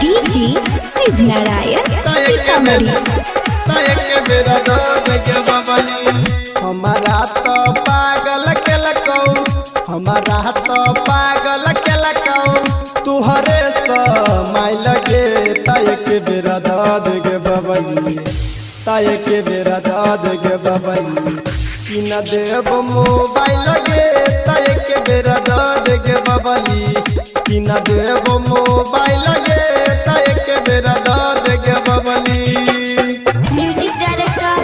DJ Shiv Narayan Sitamarhi. हमारा तो पागल केलकौ, हमारा तो पागल केलकौ, तुहरे समय लगे ताय के बेरा दाद गे बबली, ताय के बेरा दाद गे बबली। कि न देव मोबाइल लगे ताय के बेरा दाद गे बबली, कि न देव मोबाइल लगे ताय के बेरा दाद गे बबली। म्यूजिक डायरेक्टर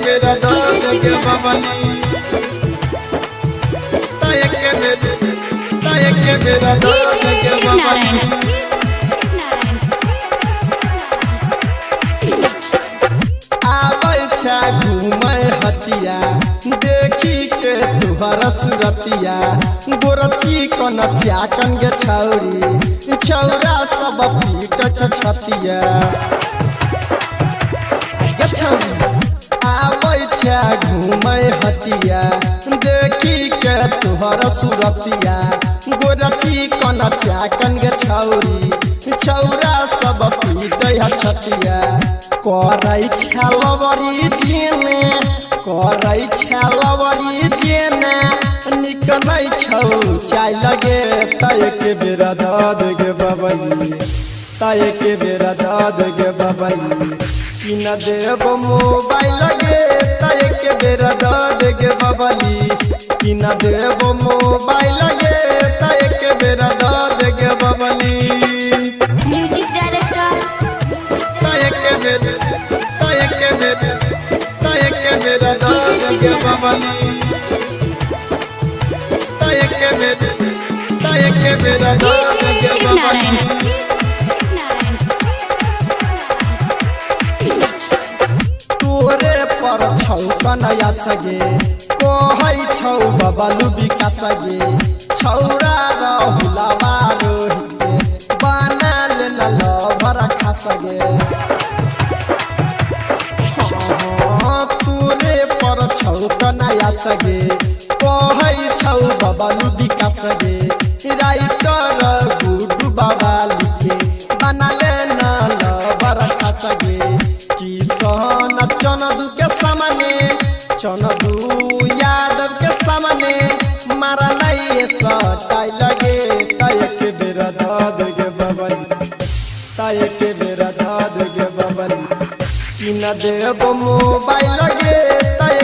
बेरा दाद गे बबली, बेरा दाद गे बबली। घूमे हटिया देखी के तुहरा सुरतिया, गोरची कन चाकन गे छौरी, छौरा सब पीट छतिया। घूमे हटिया देखी के तुहरा सुरतिया, गोरची कन चाकन गे छौरी, छौरा सब पीट छतिया। करै छलवरी जेने, करै छलवरी जेने, निकलै छौ चाय लगे ताय के बेरा दाद गे बबली, ताय के बेरा दाद गे बबली। कि न देव मोबाइल लगे ताय के बेरा दाद गे बबली, कि न देव मोबाइल लगे ताय के बेरा दाद गे बबली। म्यूजिक डायरेक्टर बेरा दाद गे बबली, बेरा दाद गे बबली। तोरे पर छौ कनया सगे, कहै छौ बबलू विकास गे, छौरा रहुला रोहिते, बना लेला लभर खास गे। तोरे पर छौ कनया सगे, कहै छौ बबलू विकास गे, राइटर गुडू बाबा लिखे, बना लेना लभर खास गे। कि सहन चनदू के सामने, चनदू यादव के सामने, मारा नहीं सटाई लगे ताय के बेरा दाद गे बबली, ताय के बेरा दाद गे बबली। कि न देव मोबाइल लगे ताय